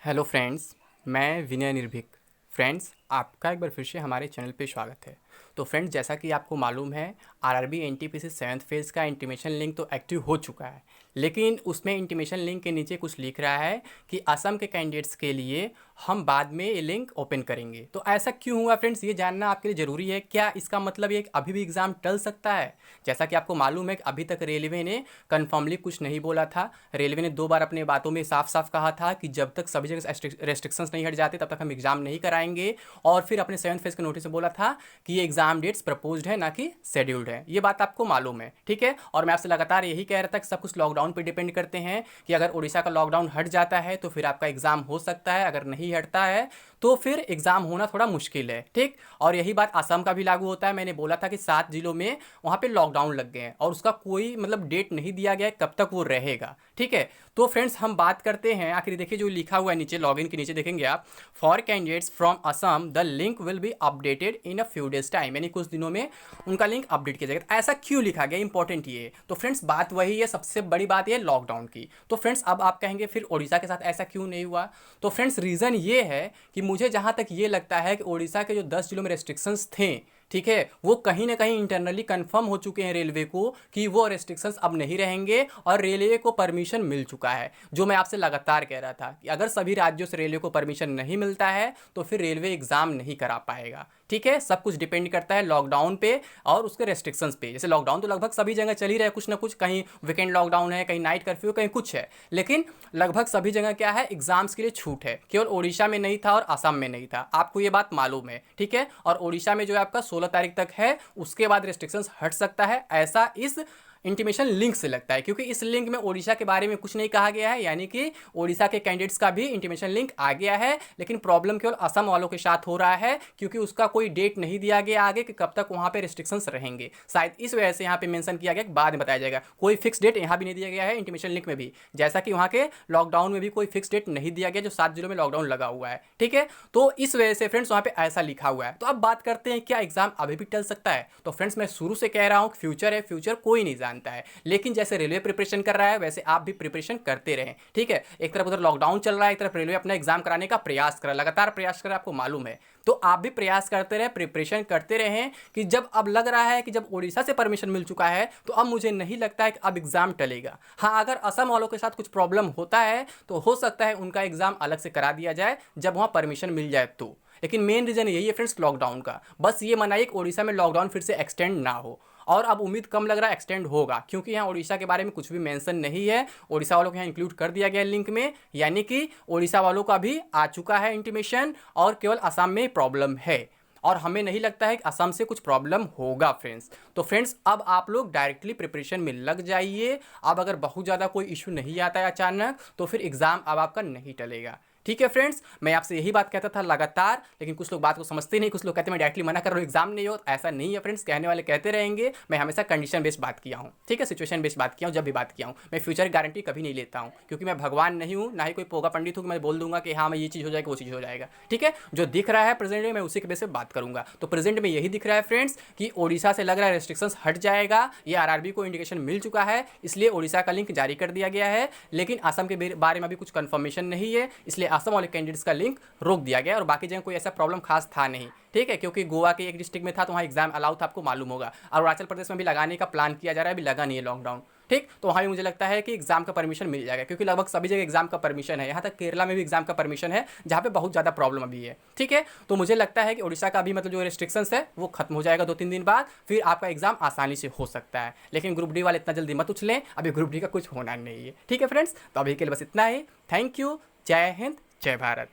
Hello friends, मैं विनय निर्भीक। Friends, आपका एक बार फिर से हमारे चैनल पे स्वागत है। तो फ्रेंड्स, जैसा कि आपको मालूम है, आरआरबी एनटीपीसी 7th फेज़ का इंटीमेशन लिंक तो एक्टिव हो चुका है, लेकिन उसमें इंटीमेशन लिंक के नीचे कुछ लिख रहा है कि असम के कैंडिडेट्स के लिए हम बाद में ये लिंक ओपन करेंगे। तो ऐसा क्यों हुआ फ्रेंड्स, ये जानना आपके लिए ज़रूरी है। क्या इसका मतलब ये कि अभी भी एग्ज़ाम टल सकता है? जैसा कि आपको मालूम है कि अभी तक रेलवे ने कन्फर्मली कुछ नहीं बोला था। रेलवे ने 2 बार अपने बातों में साफ साफ कहा था कि जब तक सभी जगह रेस्ट्रिक्शंस नहीं हट जाते तब तक हम एग्ज़ाम नहीं कराएंगे, और फिर अपने 7th फेज़ के नोटिस में बोला था कि ये एग्ज़ाम डेट्स प्रपोज्ड है, ना कि शेड्यूल्ड है। ये बात आपको मालूम है, ठीक है। और मैं आपसे लगातार यही कह रहा था कि सब कुछ लॉकडाउन पर डिपेंड करते हैं कि अगर उड़ीसा का लॉकडाउन हट जाता है तो फिर आपका एग्ज़ाम हो सकता है, अगर नहीं हटता है तो फिर एग्ज़ाम होना थोड़ा मुश्किल है, ठीक। और यही बात असम का भी लागू होता है। मैंने बोला था कि 7 जिलों में वहाँ पे लॉकडाउन लग गए हैं और उसका कोई मतलब डेट नहीं दिया गया है कब तक वो रहेगा, ठीक है। तो फ्रेंड्स, हम बात करते हैं, आखिर देखिए जो लिखा हुआ है नीचे, लॉगिन के नीचे देखेंगे आप, for candidates from Assam the link will be updated in a few days time, यानी कुछ दिनों में उनका लिंक अपडेट किया जाएगा। ऐसा क्यों लिखा गया, इंपॉर्टेंट ये। तो फ्रेंड्स, बात वही है, सबसे बड़ी बात ये लॉकडाउन की। तो फ्रेंड्स, अब आप कहेंगे फिर उड़ीसा के साथ ऐसा क्यों नहीं हुआ? तो फ्रेंड्स, रीज़न ये है कि मुझे जहाँ तक ये लगता है कि उड़ीसा के जो 10 जिलों में रेस्ट्रिक्शंस थे, ठीक है, वो कहीं ना कहीं इंटरनली कंफर्म हो चुके हैं रेलवे को कि वो रेस्ट्रिक्शंस अब नहीं रहेंगे, और रेलवे को परमिशन मिल चुका है। जो मैं आपसे लगातार कह रहा था कि अगर सभी राज्यों से रेलवे को परमिशन नहीं मिलता है तो फिर रेलवे एग्ज़ाम नहीं करा पाएगा, ठीक है। सब कुछ डिपेंड करता है लॉकडाउन पे और उसके रेस्ट्रिक्शंस पे। जैसे लॉकडाउन तो लगभग सभी जगह चल ही रहा है, कुछ ना कुछ, कहीं वीकेंड लॉकडाउन है, कहीं नाइट कर्फ्यू, कहीं कुछ है, लेकिन लगभग सभी जगह क्या है, एग्जाम्स के लिए छूट है। केवल ओडिशा में नहीं था और असम में नहीं था, आपको ये बात मालूम है, ठीक है। और ओडिशा में जो है आपका 16 तारीख तक है, उसके बाद रेस्ट्रिक्शंस हट सकता है, ऐसा इस इंटीमेशन लिंक से लगता है, क्योंकि इस लिंक में ओडिशा के बारे में कुछ नहीं कहा गया है, यानी कि ओडिशा के कैंडिडेट्स का भी इंटीमेशन लिंक आ गया है, लेकिन प्रॉब्लम केवल असम वालों के साथ हो रहा है, क्योंकि उसका कोई डेट नहीं दिया गया आगे कि कब तक वहाँ पे रेस्ट्रिक्शंस रहेंगे। शायद इस वजह से यहाँ पे मेंशन किया गया कि बाद में बताया जाएगा। कोई फिक्स डेट यहाँ भी नहीं दिया गया है इंटीमेशन लिंक में भी, जैसा कि वहाँ के लॉकडाउन में भी कोई फिक्स डेट नहीं दिया गया जो 7 जिलों में लॉकडाउन लगा हुआ है, ठीक है। तो इस वजह से फ्रेंड्स वहाँ पे ऐसा लिखा हुआ है। तो अब बात करते हैं क्या एग्जाम अभी भी टल सकता है? तो फ्रेंड्स, मैं शुरू से कह रहा हूँ फ्यूचर है, फ्यूचर कोई नहीं जानता है, लेकिन जैसे रेलवे प्रिपरेशन कर रहा है वैसे आप भी प्रिपरेशन करते रहें, ठीक है। एक तरफ उधर लॉकडाउन चल रहा है, एक तरफ रेलवे अपना एग्जाम कराने का प्रयास कर रहा है, लगातार प्रयास कर रहा है, आपको मालूम है। तो आप भी प्रयास करते रहे, प्रिपरेशन करते रहें, कि जब अब लग रहा है कि जब उड़ीसा से परमिशन मिल चुका है तो अब मुझे नहीं लगता है कि अब एग्जाम टलेगा। हाँ, अगर असम वालों के साथ कुछ प्रॉब्लम होता है तो हो सकता है उनका एग्जाम अलग से करा दिया जाए जब वहाँ परमिशन मिल जाए तो। लेकिन मेन रीजन यही है फ्रेंड्स, लॉकडाउन का। बस ये मनाइए कि उड़ीसा में लॉकडाउन फिर से एक्सटेंड ना हो, और अब उम्मीद कम लग रहा है एक्सटेंड होगा, क्योंकि यहाँ उड़ीसा के बारे में कुछ भी मेंशन नहीं है। उड़ीसा वालों को यहाँ इंक्लूड कर दिया गया है लिंक में, यानी कि उड़ीसा वालों का भी आ चुका है इंटीमेशन, और केवल असम में प्रॉब्लम है, और हमें नहीं लगता है कि असम से कुछ प्रॉब्लम होगा फ्रेंड्स। तो फ्रेंड्स, अब आप लोग डायरेक्टली प्रिपरेशन में लग जाइए। अब अगर बहुत ज़्यादा कोई इशू नहीं आता है अचानक, तो फिर एग्ज़ाम अब आपका नहीं टलेगा, ठीक है फ्रेंड्स। मैं आपसे यही बात कहता था लगातार, लेकिन कुछ लोग बात को समझते नहीं, कुछ लोग कहते हैं मैं डायरेक्टली मना कर रहा हूँ एग्जाम नहीं हो। ऐसा नहीं है फ्रेंड्स, कहने वाले कहते रहेंगे। मैं हमेशा कंडीशन बेस्ड बात किया हूँ, ठीक है, सिचुएशन बेस्ड बात किया हूँ, जब भी बात किया हूँ। मैं फ्यूचर गारंटी कभी नहीं लेता हूँ, क्योंकि मैं भगवान नहीं हूँ, ना ही कोई पोगा पंडित हूँ कि मैं बोल दूंगा कि हाँ मैं ये चीज़ हो जाएगा वो चीज़ हो जाएगा, ठीक है। जो दिख रहा है प्रेजेंट में, मैं उसी के बेस पे बात करूंगा। तो प्रेजेंट में यही दिख रहा है फ्रेंड्स कि ओडिशा से लग रहा है रेस्ट्रिक्शंस हट जाएगा, ये आरआरबी को इंडिकेशन मिल चुका है, इसलिए ओडिशा का लिंक जारी कर दिया गया है। लेकिन असम के बारे में अभी कुछ कंफर्मेशन नहीं है, इसलिए असम वाले कैंडिडेट्स का लिंक रोक दिया गया, और बाकी जगह कोई ऐसा प्रॉब्लम खास था नहीं, ठीक है, क्योंकि गोवा के एक डिस्ट्रिक्ट में था तो वहाँ एग्जाम अलाउ था, आपको मालूम होगा। और अरुणाचल प्रदेश में भी लगाने का प्लान किया जा रहा है, अभी लगा नहीं है लॉकडाउन, ठीक। तो वहाँ भी मुझे लगता है कि एग्जाम का परमिशन मिल जाएगा, क्योंकि लगभग सभी जगह एग्जाम का परमिशन है। यहाँ तक केरला में भी एग्जाम का परमिशन है, जहाँ पे बहुत ज़्यादा प्रॉब्लम अभी है, ठीक है। तो मुझे लगता है कि उड़ीसा का भी मतलब जो रेस्ट्रिक्शंस है वो खत्म हो जाएगा 2-3 दिन बाद, फिर आपका एग्जाम आसानी से हो सकता है। लेकिन ग्रुप डी वाले इतना जल्दी मत उछलें, अभी ग्रुप डी का कुछ होना नहीं है, ठीक है फ्रेंड्स। तो अभी के लिए बस इतना ही। थैंक यू, जय हिंद, जय भारत।